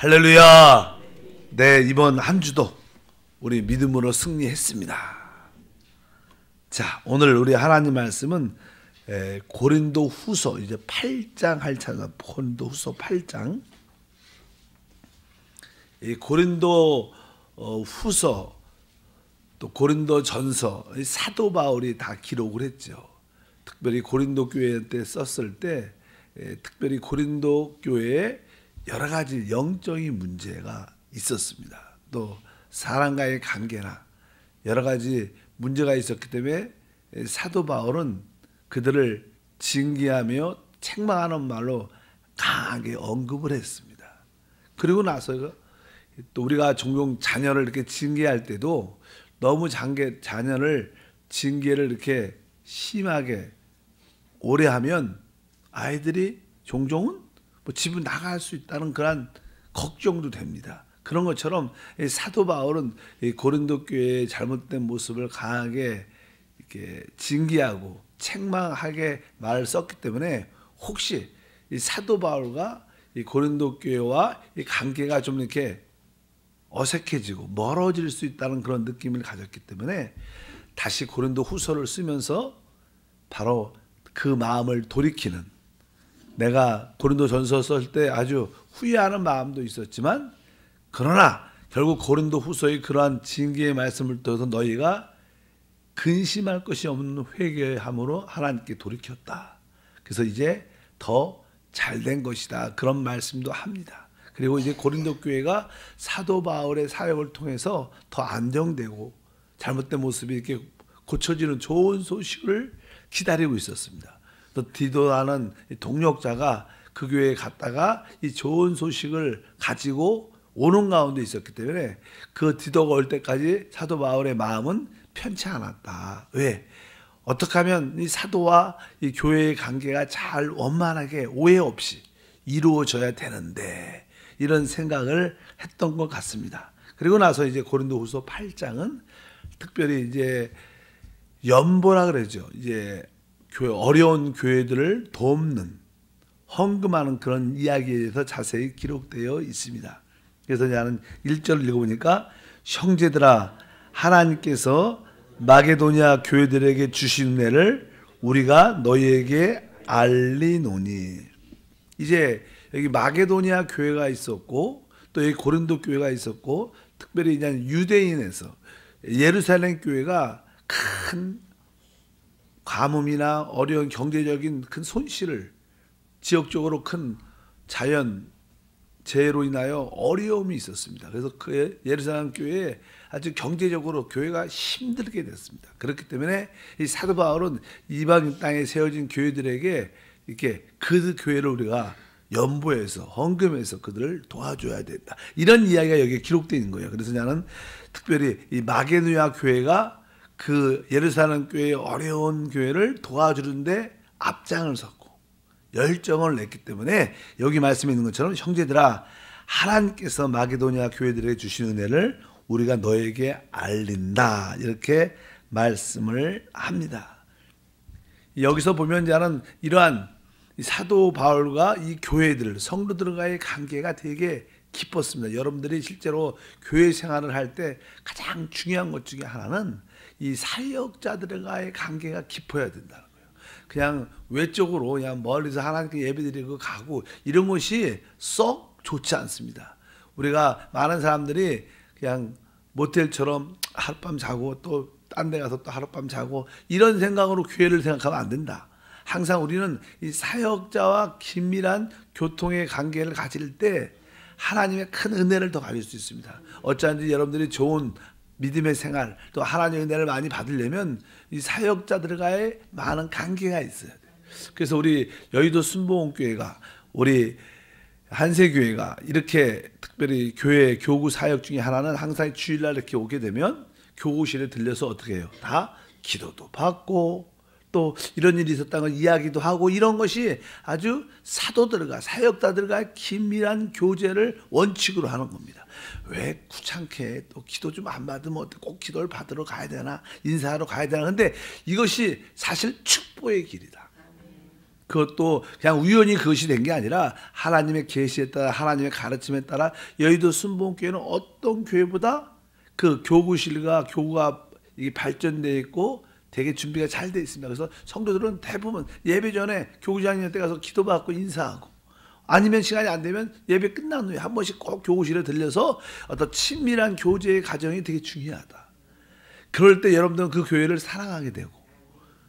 할렐루야. 네, 이번 한 주도 우리 믿음으로 승리했습니다. 자, 오늘 우리 하나님 말씀은 고린도 후서 이제 8장 할 차례. 고린도 후서 8장. 이 고린도 후서 또 고린도 전서 사도 바울이 다 기록을 했죠. 특별히 고린도 교회 때 썼을 때 특별히 고린도 교회에 여러 가지 영적인 문제가 있었습니다. 또 사람과의 관계나 여러 가지 문제가 있었기 때문에 사도 바울은 그들을 징계하며 책망하는 말로 강하게 언급을 했습니다. 그리고 나서 또 우리가 종종 자녀를 이렇게 징계할 때도 너무 자녀를 징계를 이렇게 심하게 오래 하면 아이들이 종종은 뭐 집을 나갈 수 있다는 그런 걱정도 됩니다. 그런 것처럼 사도 바울은 고린도 교회의 잘못된 모습을 강하게 이렇게 징계하고 책망하게 말을 썼기 때문에 혹시 이 사도 바울과 이 고린도 교회와 이 관계가 좀 이렇게 어색해지고 멀어질 수 있다는 그런 느낌을 가졌기 때문에 다시 고린도 후서를 쓰면서 바로 그 마음을 돌이키는, 내가 고린도 전서 쓸 때 아주 후회하는 마음도 있었지만 그러나 결국 고린도 후서의 그러한 징계의 말씀을 통해서 너희가 근심할 것이 없는 회개함으로 하나님께 돌이켰다. 그래서 이제 더 잘된 것이다. 그런 말씀도 합니다. 그리고 이제 고린도 교회가 사도 바울의 사역을 통해서 더 안정되고 잘못된 모습이 이렇게 고쳐지는 좋은 소식을 기다리고 있었습니다. 또 디도라는 동력자가 그 교회에 갔다가 이 좋은 소식을 가지고 오는 가운데 있었기 때문에 그 디도가 올 때까지 사도 바울의 마음은 편치 않았다. 왜? 어떻게 하면 이 사도와 이 교회의 관계가 잘 원만하게 오해 없이 이루어져야 되는데 이런 생각을 했던 것 같습니다. 그리고 나서 이제 고린도후서 8장은 특별히 이제 연보라 그러죠. 이제 어려운 교회들을 돕는, 헌금하는 그런 이야기에 대해서 자세히 기록되어 있습니다. 그래서 나는 1절을 읽어보니까 형제들아 하나님께서 마게도냐 교회들에게 주신 은혜를 우리가 너희에게 알리노니. 이제 여기 마게도냐 교회가 있었고 또 여기 고린도 교회가 있었고 특별히 이제 유대인에서 예루살렘 교회가 큰 가뭄이나 어려운 경제적인 큰 손실을, 지역적으로 큰 자연 재해로 인하여 어려움이 있었습니다. 그래서 그 예루살렘 교회에 아주 경제적으로 교회가 힘들게 됐습니다. 그렇기 때문에 이 사도 바울은 이방 땅에 세워진 교회들에게 이렇게 그 교회를 우리가 연보해서 헌금해서 그들을 도와줘야 된다. 이런 이야기가 여기에 기록되어 있는 거예요. 그래서 나는 특별히 이 마게도냐 교회가 그 예루살렘 교회의 어려운 교회를 도와주는데 앞장을 섰고 열정을 냈기 때문에 여기 말씀에 있는 것처럼 형제들아 하나님께서 마게도냐 교회들에게 주신 은혜를 우리가 너에게 알린다. 이렇게 말씀을 합니다. 여기서 보면 저는 이러한 사도 바울과 이 교회들, 성도들과의 관계가 되게 깊었습니다. 여러분들이 실제로 교회 생활을 할 때 가장 중요한 것 중에 하나는 이 사역자들과의 관계가 깊어야 된다는 거예요. 그냥 외적으로 그냥 멀리서 하나님께 예배드리고 가고 이런 것이 썩 좋지 않습니다. 우리가 많은 사람들이 그냥 모텔처럼 하룻밤 자고 또 딴 데 가서 또 하룻밤 자고 이런 생각으로 교회를 생각하면 안 된다. 항상 우리는 이 사역자와 긴밀한 교통의 관계를 가질 때 하나님의 큰 은혜를 더 가질 수 있습니다. 어쩌든지 여러분들이 좋은 믿음의 생활 또 하나님의 은혜를 많이 받으려면 이 사역자들과의 많은 관계가 있어야 돼요. 그래서 우리 여의도 순복음교회가 우리 한세교회가 이렇게 특별히 교회 교구 사역 중에 하나는 항상 주일날 이렇게 오게 되면 교구실에 들려서 어떻게 해요? 다 기도도 받고 또 이런 일이 있었다는 걸 이야기도 하고 이런 것이 아주 사도들과 사역자들과 긴밀한 교제를 원칙으로 하는 겁니다. 왜 귀찮게 또 기도 좀 안 받으면 꼭 기도를 받으러 가야 되나 인사하러 가야 되나. 근데 이것이 사실 축복의 길이다. 그것도 그냥 우연히 그것이 된 게 아니라 하나님의 계시에 따라 하나님의 가르침에 따라 여의도 순복음교회는 어떤 교회보다 그 교구실과 교구가 이게 발전되어 있고 되게 준비가 잘 되어 있습니다. 그래서 성도들은 대부분 예배 전에 교구장님한테 가서 기도받고 인사하고 아니면 시간이 안 되면 예배 끝난 후에 한 번씩 꼭 교구실에 들려서 어떤 친밀한 교제의 과정이 되게 중요하다. 그럴 때 여러분들은 그 교회를 사랑하게 되고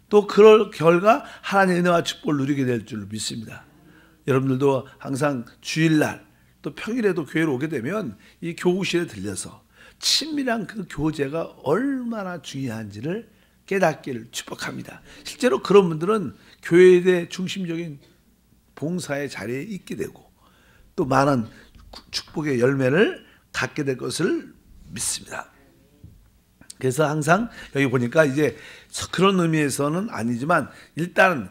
또 그럴 결과 하나님의 은혜와 축복을 누리게 될 줄 믿습니다. 여러분들도 항상 주일날 또 평일에도 교회로 오게 되면 이 교구실에 들려서 친밀한 그 교제가 얼마나 중요한지를 깨닫기를 축복합니다. 실제로 그런 분들은 교회의 중심적인 봉사의 자리에 있게 되고 또 많은 축복의 열매를 갖게 될 것을 믿습니다. 그래서 항상 여기 보니까 이제 그런 의미에서는 아니지만 일단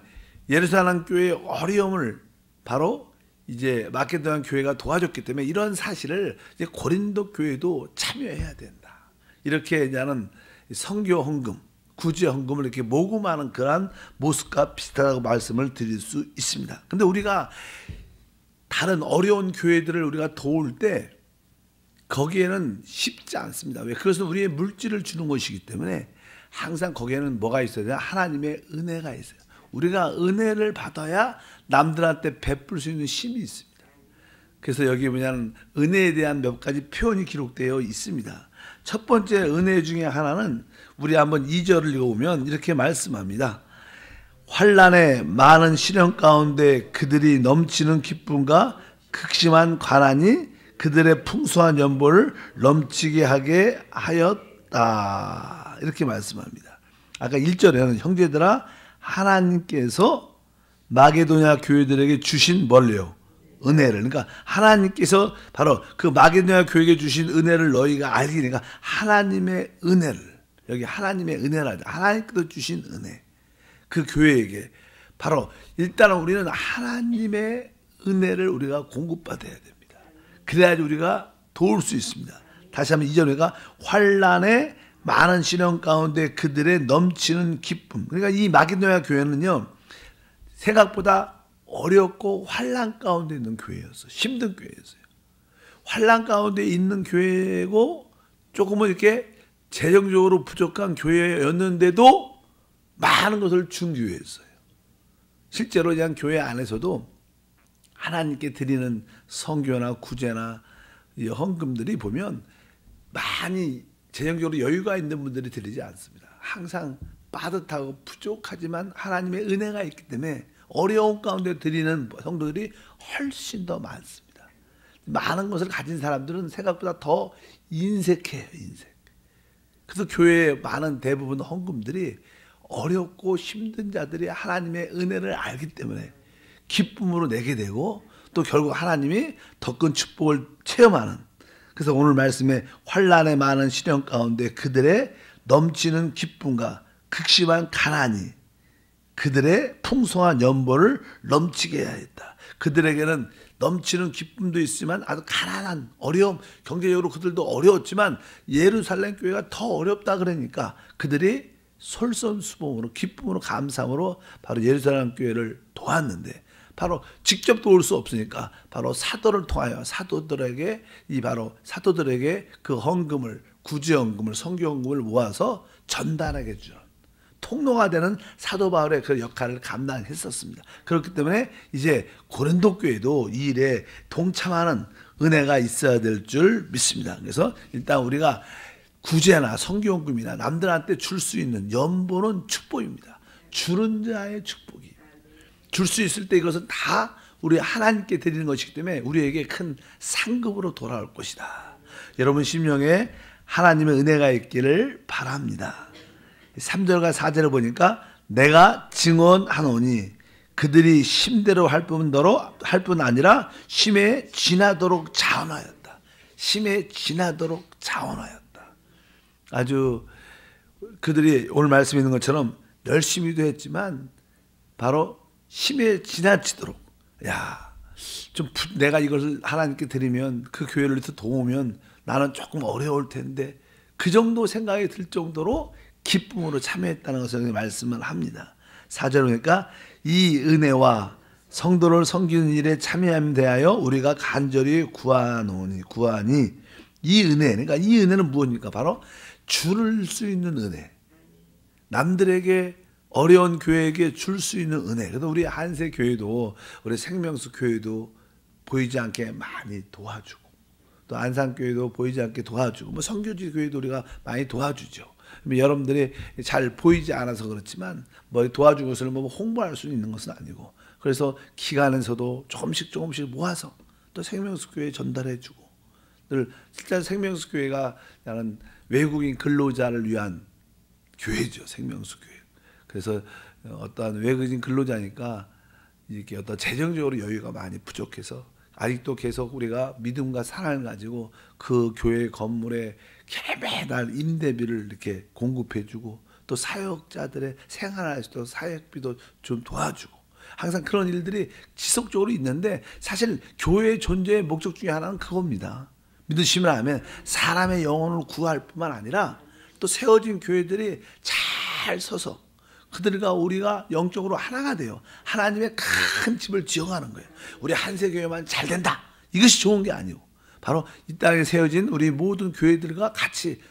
예루살렘 교회의 어려움을 바로 이제 마케도니아 교회가 도와줬기 때문에 이런 사실을 이제 고린도 교회도 참여해야 된다. 이렇게 나는 선교 헌금, 구제 헌금을 이렇게 모금하는 그러한 모습과 비슷하다고 말씀을 드릴 수 있습니다. 근데 우리가 다른 어려운 교회들을 우리가 도울 때 거기에는 쉽지 않습니다. 왜? 그것은 우리의 물질을 주는 것이기 때문에 항상 거기에는 뭐가 있어야 되나? 하나님의 은혜가 있어요. 우리가 은혜를 받아야 남들한테 베풀 수 있는 힘이 있습니다. 그래서 여기 뭐냐면 은혜에 대한 몇 가지 표현이 기록되어 있습니다. 첫 번째 은혜 중에 하나는 우리 한번 2절을 읽어보면 이렇게 말씀합니다. 환난의 많은 시련 가운데 그들이 넘치는 기쁨과 극심한 가난이 그들의 풍성한 연보를 넘치게 하게 하였다. 이렇게 말씀합니다. 아까 1절에는 형제들아 하나님께서 마게도냐 교회들에게 주신 뭘요? 은혜를. 그러니까 하나님께서 바로 그 마게도냐 교회에게 주신 은혜를 너희가 알게 되니까 하나님의 은혜를 여기 하나님의 은혜라 하나님께서 주신 은혜 그 교회에게 바로 일단은 우리는 하나님의 은혜를 우리가 공급받아야 됩니다. 그래야지 우리가 도울 수 있습니다. 다시 한번 2절에가 환난의 많은 시련 가운데 그들의 넘치는 기쁨. 그러니까 이 마게도냐 교회는요 생각보다 어렵고 환난 가운데 있는 교회였어요. 힘든 교회였어요. 환난 가운데 있는 교회고 조금은 이렇게 재정적으로 부족한 교회였는데도 많은 것을 준 교회였어요. 실제로 그냥 교회 안에서도 하나님께 드리는 성교나 구제나 헌금들이 보면 많이 재정적으로 여유가 있는 분들이 드리지 않습니다. 항상 빠듯하고 부족하지만 하나님의 은혜가 있기 때문에 어려운 가운데 드리는 성도들이 훨씬 더 많습니다. 많은 것을 가진 사람들은 생각보다 더 인색해요. 인색. 그래서 교회에 많은 대부분 헌금들이 어렵고 힘든 자들이 하나님의 은혜를 알기 때문에 기쁨으로 내게 되고 또 결국 하나님이 더 큰 축복을 체험하는 그래서 오늘 말씀에 환난의 많은 시련 가운데 그들의 넘치는 기쁨과 극심한 가난이 그들의 풍성한 연보를 넘치게 해야 했다. 그들에게는 넘치는 기쁨도 있지만 아주 가난한 어려움 경제적으로 그들도 어려웠지만 예루살렘 교회가 더 어렵다 그러니까 그들이 솔선수범으로 기쁨으로 감사함으로 바로 예루살렘 교회를 도왔는데 바로 직접 도울 수 없으니까 바로 사도를 통하여 사도들에게 그 헌금을 구제헌금을 성교헌금을 모아서 전달하게 주는 통로가 되는 사도 바울의 그 역할을 감당했었습니다. 그렇기 때문에 이제 고린도 교회도 이 일에 동참하는 은혜가 있어야 될 줄 믿습니다. 그래서 일단 우리가 구제나 성교헌금이나 남들한테 줄 수 있는 연보는 축복입니다. 주는 자의 축복이 줄 수 있을 때 이것은 다 우리 하나님께 드리는 것이기 때문에 우리에게 큰 상급으로 돌아올 것이다. 여러분 심령에 하나님의 은혜가 있기를 바랍니다. 3절과 4절을 보니까 내가 증언하노니 그들이 심대로 할 뿐 아니라 심에 지나도록 자원하였다. 심에 지나도록 자원하였다. 아주 그들이 오늘 말씀에 있는 것처럼 열심히도 했지만 바로 심에 지나치도록 내가 이것을 하나님께 드리면 그 교회를 더 도우면 나는 조금 어려울 텐데 그 정도 생각이 들 정도로 기쁨으로 참여했다는 것을 말씀을 합니다. 4절 보니까 이 은혜와 성도를 섬기는 일에 참여함에 대하여 우리가 간절히 구하니 이 은혜, 그러니까 이 은혜는 무엇입니까? 바로 줄 수 있는 은혜. 남들에게 어려운 교회에게 줄 수 있는 은혜. 그래서 우리 한세 교회도 우리 생명수 교회도 보이지 않게 많이 도와주고 또 안산 교회도 보이지 않게 도와주고 뭐 선교지 교회도 우리가 많이 도와주죠. 여러분들이 잘 보이지 않아서 그렇지만 뭐 도와준 것을 뭐 홍보할 수 있는 것은 아니고 그래서 기관에서도 조금씩 모아서 또 생명수 교회에 전달해주고 늘 실제 생명수 교회가 나는 외국인 근로자를 위한 교회죠. 생명수 교회. 그래서 어떠한 외국인 근로자니까 이렇게 어떤 재정적으로 여유가 많이 부족해서 아직도 계속 우리가 믿음과 사랑을 가지고 그 교회 건물에 매달 임대비를 이렇게 공급해주고 또 사역자들의 생활할 수도 사역비도 좀 도와주고 항상 그런 일들이 지속적으로 있는데 사실 교회의 존재의 목적 중에 하나는 그겁니다. 믿으시면 하면 사람의 영혼을 구할 뿐만 아니라 또 세워진 교회들이 잘 서서 그들과 우리가 영적으로 하나가 돼요. 하나님의 큰 집을 지어가는 거예요. 우리 한세교회만 잘 된다. 이것이 좋은 게 아니고 바로 이 땅에 세워진 우리 모든 교회들과 같이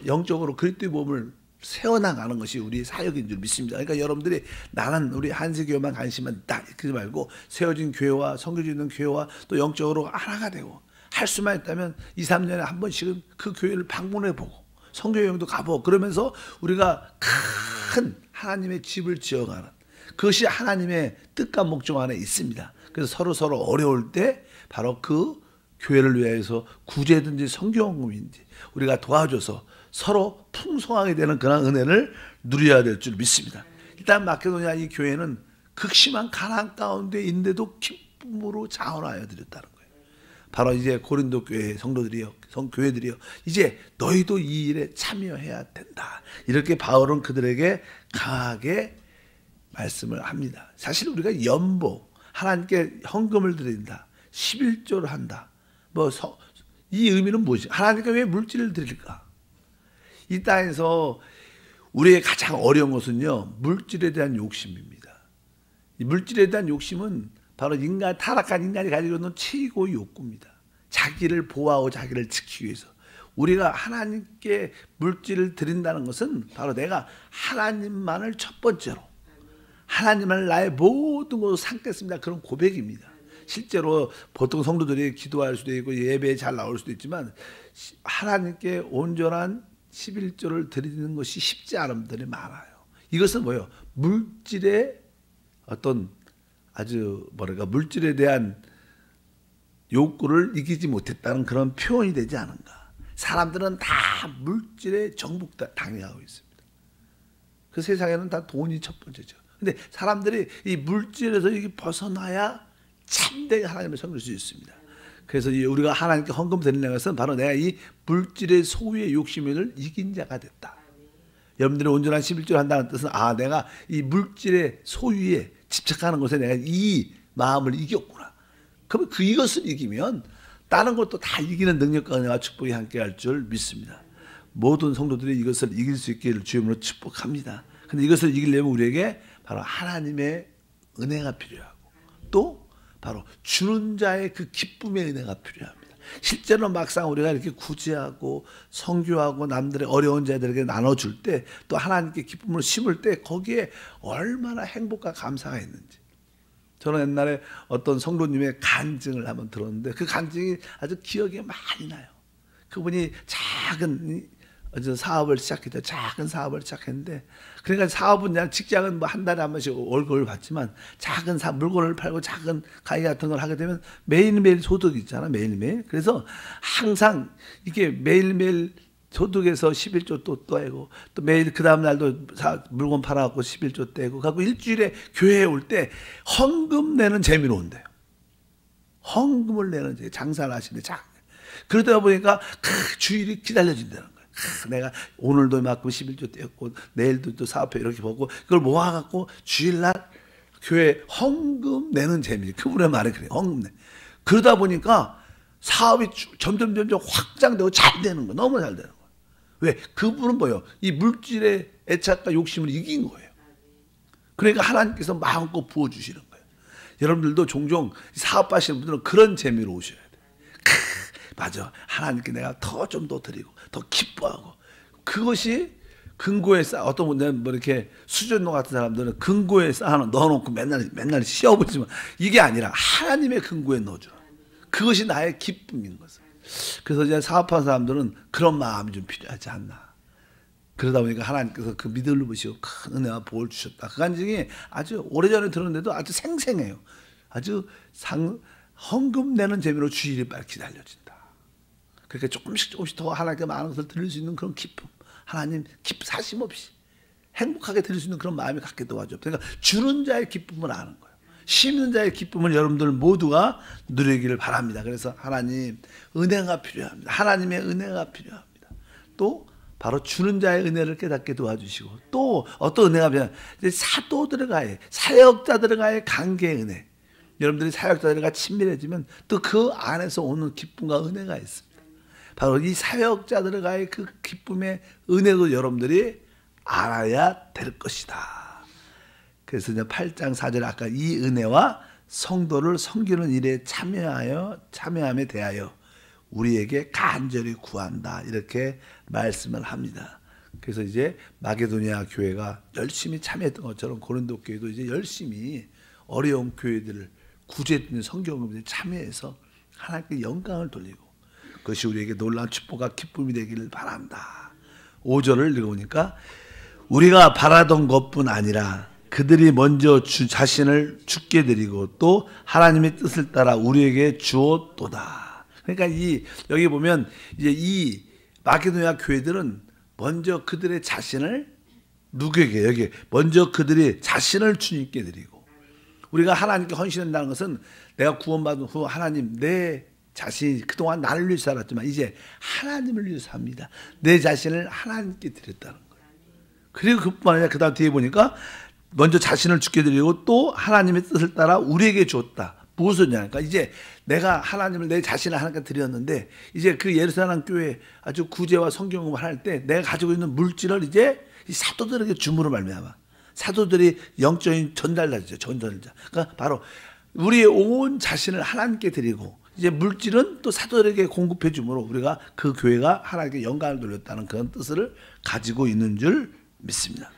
영적으로 그리스도의 몸을 세워나가는 것이 우리 사역인 줄 믿습니다. 그러니까 여러분들이 나는 우리 한세교회만 관심만 있다 이러지 말고 세워진 교회와 섬겨져 있는 교회와 또 영적으로 하나가 되고 할 수만 있다면 2, 3년에 한 번씩은 그 교회를 방문해보고 선교여행도 가보고 그러면서 우리가 큰 하나님의 집을 지어가는 그것이 하나님의 뜻과 목적 안에 있습니다. 그래서 서로 어려울 때 바로 그 교회를 위해서 구제든지 선교헌금인지 우리가 도와줘서 서로 풍성하게 되는 그런 은혜를 누려야 될 줄 믿습니다. 일단 마케도니아 이 교회는 극심한 가난 가운데 있는데도 기쁨으로 자원하여 드렸다는 거예요. 바로 이제 고린도 교회 성도들이요, 교회들이요, 이제 너희도 이 일에 참여해야 된다. 이렇게 바울은 그들에게 강하게 말씀을 합니다. 사실 우리가 연보, 하나님께 헌금을 드린다, 11조를 한다. 이 의미는 무엇이죠? 하나님께 왜 물질을 드릴까? 이 땅에서 우리의 가장 어려운 것은요, 물질에 대한 욕심입니다. 이 물질에 대한 욕심은 바로 타락한 인간이 가지고 있는 최고의 욕구입니다. 자기를 보호하고 자기를 지키기 위해서. 우리가 하나님께 물질을 드린다는 것은 바로 내가 하나님만을 첫 번째로, 하나님을 나의 모든 것으로 삼겠습니다. 그런 고백입니다. 실제로 보통 성도들이 기도할 수도 있고 예배에 잘 나올 수도 있지만 하나님께 온전한 11조를 드리는 것이 쉽지 않은 분들이 많아요. 이것은 뭐예요? 물질의 어떤 물질에 대한 욕구를 이기지 못했다는 그런 표현이 되지 않은가. 사람들은 다 물질에 정복당하고 있습니다. 그 세상에는 다 돈이 첫 번째죠. 근데 사람들이 이 물질에서 이게 벗어나야 참되게 하나님을 섬길 수 있습니다. 그래서 우리가 하나님께 헌금 드리는 것은 바로 내가 이 물질의 소유의 욕심을 이긴 자가 됐다. 여러분들이 온전한 11조를 한다는 뜻은 내가 이 물질의 소유에 집착하는 것에 내가 이 마음을 이겼구나. 그러면 이것을 이기면 다른 것도 다 이기는 능력과 은혜와 축복이 함께할 줄 믿습니다. 모든 성도들이 이것을 이길 수 있기를 주님으로 축복합니다. 그런데 이것을 이기려면 우리에게 바로 하나님의 은혜가 필요하고 또 바로 주는 자의 그 기쁨의 은혜가 필요합니다. 실제로 막상 우리가 이렇게 구제하고 선교하고 남들의 어려운 자들에게 나눠줄 때 또 하나님께 기쁨을 심을 때 거기에 얼마나 행복과 감사가 있는지. 저는 옛날에 어떤 성도님의 간증을 한번 들었는데 그 간증이 아주 기억에 많이 나요. 그분이 작은 사업을 시작했죠. 작은 사업을 시작했는데 그러니까 사업은 그냥 직장은 한 달에 한 번씩 월급을 받지만 작은 물건을 팔고 작은 가게 같은 걸 하게 되면 매일매일 소득이 있잖아. 매일매일. 그래서 항상 이게 매일매일 소득에서 11조 또 떼고 또 매일 그 다음 날도 물건 팔아갖고 11조 떼고 갖고 일주일에 교회에 올 때 헌금 내는 재미로 온대요. 헌금을 내는 장사를 하시는데 그러다 보니까 그 주일이 기다려진다는 거예요. 내가 오늘도 만큼 11조 떼었고 내일도 또 사업회 이렇게 보고 그걸 모아갖고 주일날 교회 헌금 내는 재미. 그분의 말이 그래요. 헌금 내. 그러다 보니까 사업이 점점 확장되고 잘 되는 거예요. 너무 잘 되는 거예요. 왜? 그분은 뭐예요? 이 물질의 애착과 욕심을 이긴 거예요. 그러니까 하나님께서 마음껏 부어주시는 거예요. 여러분들도 종종 사업하시는 분들은 그런 재미로 오셔야 돼요. 맞아. 하나님께 내가 좀 더 드리고 더 기뻐하고, 그것이 금고에 어떤 분들은 뭐 이렇게 수전노 같은 사람들은 금고에 넣어놓고 맨날 씌워보지만, 이게 아니라 하나님의 금고에 넣어줘. 그것이 나의 기쁨인 것을. 그래서 이제 사업하는 사람들은 그런 마음이 좀 필요하지 않나. 그러다 보니까 하나님께서 그 믿음을 보시고 큰 은혜와 복을 주셨다. 그 간증이 아주 오래전에 들었는데도 아주 생생해요. 아주 헌금 내는 재미로 주일이 빨리 기다려진다. 그러니까 조금씩 더 하나님께 많은 것을 드릴 수 있는 그런 기쁨, 하나님 사심 없이 행복하게 드릴 수 있는 그런 마음이 갖게 도와줘. 그러니까 주는 자의 기쁨을 아는 거예요. 심는 자의 기쁨을 여러분들 모두가 누리기를 바랍니다. 그래서 하나님 은혜가 필요합니다. 하나님의 은혜가 필요합니다. 또 바로 주는 자의 은혜를 깨닫게 도와주시고, 또 어떤 은혜가 필요하냐, 사도들과의, 사역자들과의 관계의 은혜. 여러분들이 사역자들과 친밀해지면 또 그 안에서 오는 기쁨과 은혜가 있습니다. 바로 이 사역자들과의 그 기쁨의 은혜도 여러분들이 알아야 될 것이다. 그래서 이제 8장 4절에 아까 이 은혜와 성도를 섬기는 일에 참여함에 대하여 우리에게 간절히 구한다, 이렇게 말씀을 합니다. 그래서 이제 마게도니아 교회가 열심히 참여했던 것처럼 고린도 교회도 이제 열심히 어려운 교회들을 구제했던 성경을 참여해서 하나님께 영광을 돌리고, 그것이 우리에게 놀라운 축복과 기쁨이 되기를 바란다. 5절을 읽어보니까 우리가 바라던 것뿐 아니라 그들이 먼저 자신을 죽게 드리고 또 하나님의 뜻을 따라 우리에게 주었도다. 그러니까 여기 보면 이제 이 마게도니아 교회들은 먼저 그들의 자신을 누구에게, 여기 먼저 그들이 자신을 주님께 드리고, 우리가 하나님께 헌신한다는 것은 내가 구원받은 후 하나님, 내 자신이 그동안 나를 위해서 살았지만 이제 하나님을 위해서 삽니다. 내 자신을 하나님께 드렸다는 거예요. 그리고 그뿐만 아니라 그 다음 뒤에 보니까 먼저 자신을 죽게 드리고 또 하나님의 뜻을 따라 우리에게 줬다. 무엇이냐, 그러니까 이제 내가 하나님을, 내 자신을 하나님께 드렸는데, 이제 그 예루살렘 교회 아주 구제와 성경공부를 할 때 내가 가지고 있는 물질을 이제 이 사도들에게 줌으로 말미암아, 사도들이 영적인 전달자죠. 전달자. 그러니까 바로 우리의 온 자신을 하나님께 드리고, 이제 물질은 또 사도들에게 공급해 줌으로 우리가 그 교회가 하나님께 영광을 돌렸다는 그런 뜻을 가지고 있는 줄 믿습니다.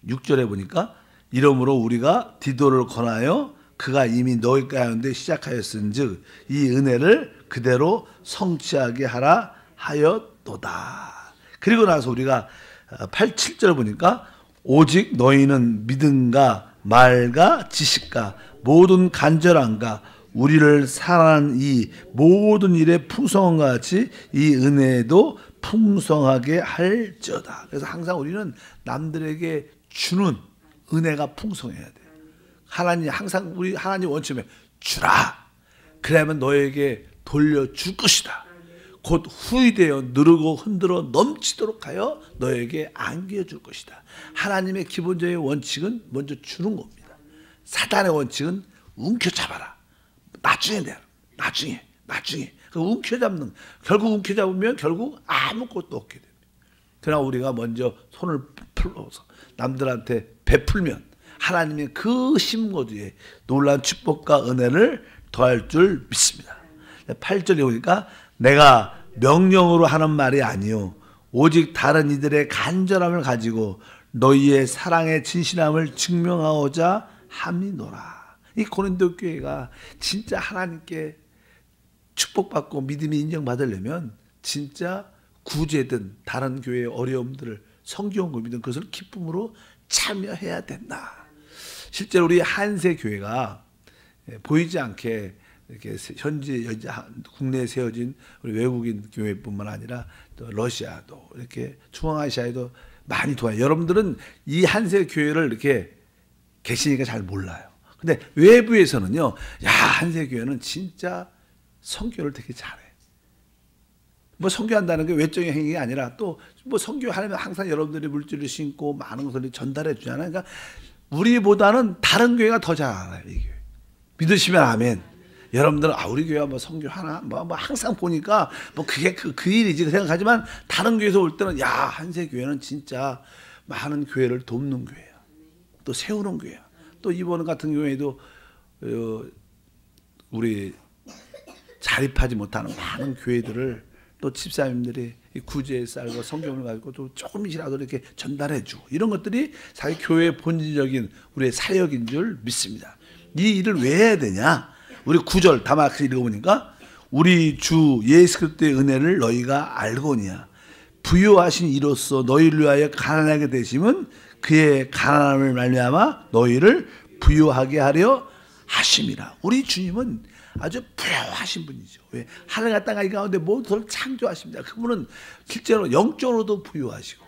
6절에 보니까 이러므로 우리가 디도를 권하여 그가 이미 너희 가운데 시작하였은즉 이 은혜를 그대로 성취하게 하라 하였도다. 그리고 나서 우리가 7절 보니까 오직 너희는 믿음과 말과 지식과 모든 간절함과 우리를 사랑하는 이 모든 일에 풍성함과 같이 이 은혜도 풍성하게 할지어다. 그래서 항상 우리는 남들에게 주는 은혜가 풍성해야 돼요. 하나님 항상 우리 하나님 원칙에 주라. 그러면 너에게 돌려줄 것이다. 곧 후이되어 누르고 흔들어 넘치도록 하여 너에게 안겨줄 것이다. 하나님의 기본적인 원칙은 먼저 주는 겁니다. 사단의 원칙은 움켜잡아라. 나중에 내라. 나중에. 그 움켜잡는, 결국 움켜잡으면 결국 아무것도 없게 됩니다. 그러나 우리가 먼저 손을 풀어서 남들한테 베풀면 하나님의 그 심고두에 놀라운 축복과 은혜를 더할 줄 믿습니다. 8절에 보니까 내가 명령으로 하는 말이 아니요 오직 다른 이들의 간절함을 가지고 너희의 사랑의 진실함을 증명하고자 함이노라. 이 고린도 교회가 진짜 하나님께 축복받고 믿음이 인정받으려면 진짜 구제든 다른 교회의 어려움들을 성경 공부든 그것을 기쁨으로 참여해야 된다. 실제로 우리 한세 교회가 보이지 않게 이렇게 현지 국내에 세워진 우리 외국인 교회뿐만 아니라 또 러시아도 이렇게 중앙아시아에도 많이 도와요. 여러분들은 이 한세 교회를 이렇게 계시니까 잘 몰라요. 근데 외부에서는요, 야, 한세 교회는 진짜 선교를 되게 잘해. 뭐 선교한다는 게 외적인 행위가 아니라 또 뭐 선교하려면 항상 여러분들이 물질을 신고 많은 것을 전달해 주잖아요. 그러니까 우리보다는 다른 교회가 더 잘 알아요, 이 교회. 믿으시면 아멘. 여러분들은 우리 교회가 뭐 선교하나 뭐 항상 보니까 뭐 그게 그 일이지 생각하지만 다른 교회에서 올 때는 야, 한세 교회는 진짜 많은 교회를 돕는 교회야. 또 세우는 교회. 또 이번 같은 경우에도 우리 자립하지 못하는 많은 교회들을 또 집사님들이 구제의 쌀과 성경을 가지고 또 조금이라도 이렇게 전달해주고 이런 것들이 사실 교회의 본질적인 우리의 사역인 줄 믿습니다. 이 일을 왜 해야 되냐? 우리 9절 다 막 읽어보니까 우리 주 예수 그리스도의 은혜를 너희가 알거니와 부요하신 이로써 너희를 위하여 가난하게 되심은 그의 가난함을 말미암아 너희를 부요하게 하려 하심이라. 우리 주님은 아주 부요하신 분이죠. 왜? 하늘과 땅과 이 가운데 모두를 창조하십니다. 그분은 실제로 영적으로도 부유하시고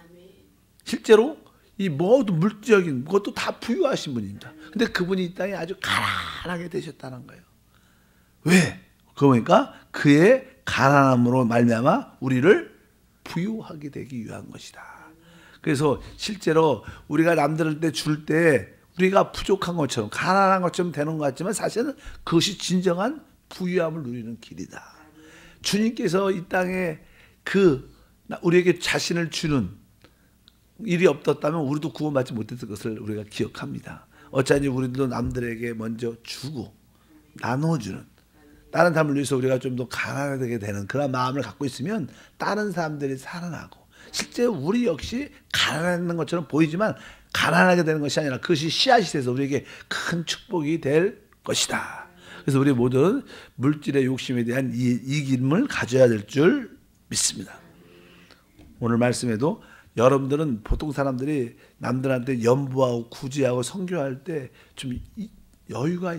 실제로 이 모든 물질적인 것도 다 부유하신 분입니다. 근데 그분이 이 땅에 아주 가난하게 되셨다는 거예요. 왜? 그러니까 그의 가난함으로 말미암아 우리를 부유하게 되기 위한 것이다. 그래서 실제로 우리가 남들한테 줄 때 우리가 부족한 것처럼 가난한 것처럼 되는 것 같지만 사실은 그것이 진정한 부유함을 누리는 길이다. 주님께서 이 땅에 우리에게 자신을 주는 일이 없었다면 우리도 구원받지 못했을 것을 우리가 기억합니다. 어쩌니 우리도 남들에게 먼저 주고 나눠주는 다른 사람을 위해서 우리가 좀 더 가난하게 되는 그런 마음을 갖고 있으면 다른 사람들이 살아나고 실제 우리 역시 가난한 것처럼 보이지만 가난하게 되는 것이 아니라 그것이 씨앗이 돼서 우리에게 큰 축복이 될 것이다. 그래서 우리 모두는 물질의 욕심에 대한 이김을 가져야 될 줄 믿습니다. 오늘 말씀에도 여러분들은 보통 사람들이 남들한테 연부하고 구제하고 선교할 때 좀 여유가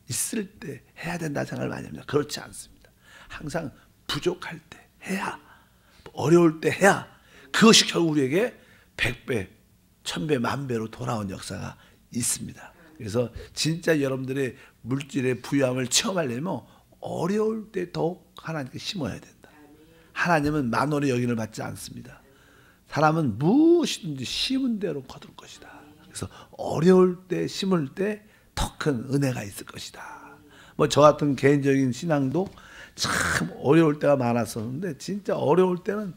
있을 때 해야 된다 생각을 많이 합니다. 그렇지 않습니다. 항상 부족할 때 해야, 어려울 때 해야 그것이 결국 우리에게 100배, 1000배, 만배로 돌아온 역사가 있습니다. 그래서 진짜 여러분들의 물질의 부유함을 체험하려면 어려울 때 더욱 하나님께 심어야 된다. 하나님은 만원의 여긴을 받지 않습니다. 사람은 무엇이든지 심은 대로 거둘 것이다. 그래서 어려울 때 심을 때 더 큰 은혜가 있을 것이다. 뭐 저 같은 개인적인 신앙도 참 어려울 때가 많았었는데 진짜 어려울 때는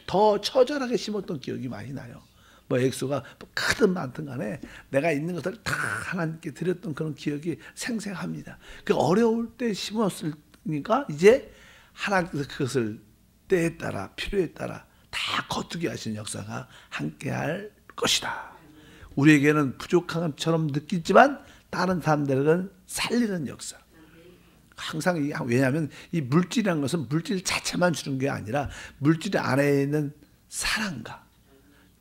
더 처절하게 심었던 기억이 많이 나요. 뭐 액수가 크든 많든 간에 내가 있는 것을 다 하나님께 드렸던 그런 기억이 생생합니다. 그 어려울 때 심었으니까 이제 하나님께서 그것을 때에 따라 필요에 따라 다 거두게 하시는 역사가 함께할 것이다. 우리에게는 부족한 것처럼 느끼지만 다른 사람들은 살리는 역사. 항상 왜냐하면 이 물질이라는 것은 물질 자체만 주는 게 아니라 물질 안에 있는 사랑과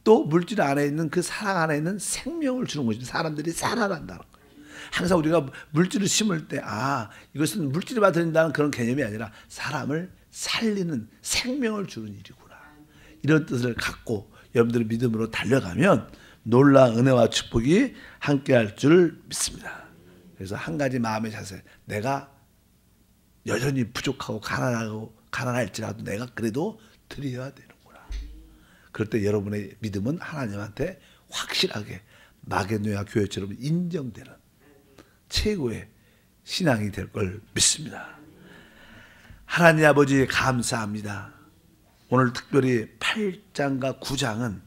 또 물질 안에 있는 그 사랑 안에 있는 생명을 주는 것입니다. 사람들이 살아난다는 거예요. 항상 우리가 물질을 심을 때 이것은 물질을 받는다는 그런 개념이 아니라 사람을 살리는 생명을 주는 일이구나. 이런 뜻을 갖고 여러분들의 믿음으로 달려가면 놀라운 은혜와 축복이 함께할 줄 믿습니다. 그래서 한 가지 마음의 자세, 내가 여전히 부족하고 가난할지라도 내가 그래도 드려야 되는구나. 그럴 때 여러분의 믿음은 하나님한테 확실하게 마게도냐 교회처럼 인정되는 최고의 신앙이 될 걸 믿습니다. 하나님 아버지 감사합니다. 오늘 특별히 8장과 9장은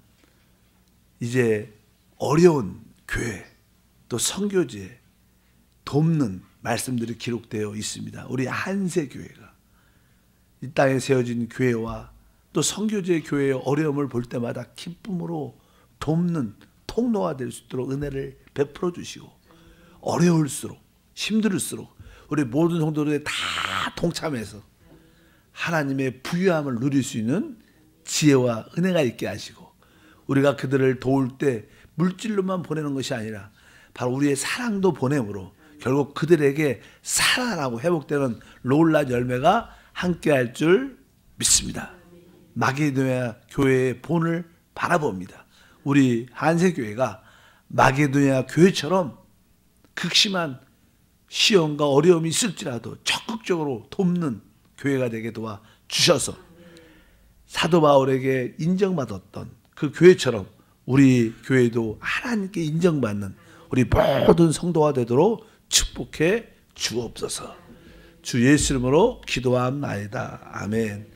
이제 어려운 교회 또 선교지에 돕는 말씀들이 기록되어 있습니다. 우리 한세교회가 이 땅에 세워진 교회와 또 선교지의 교회의 어려움을 볼 때마다 기쁨으로 돕는 통로가 될 수 있도록 은혜를 베풀어 주시고 어려울수록 힘들을수록 우리 모든 성도들이 다 동참해서 하나님의 부유함을 누릴 수 있는 지혜와 은혜가 있게 하시고 우리가 그들을 도울 때 물질로만 보내는 것이 아니라 바로 우리의 사랑도 보냄으로 결국 그들에게 살아나고 회복되는 놀라운 열매가 함께할 줄 믿습니다. 마게도냐 교회의 본을 바라봅니다. 우리 한세교회가 마게도냐 교회처럼 극심한 시험과 어려움이 있을지라도 적극적으로 돕는 교회가 되게 도와주셔서 사도 바울에게 인정받았던 그 교회처럼 우리 교회도 하나님께 인정받는 우리 모든 성도가 되도록 축복해 주옵소서. 주 예수 이름으로 기도함나이다. 아멘.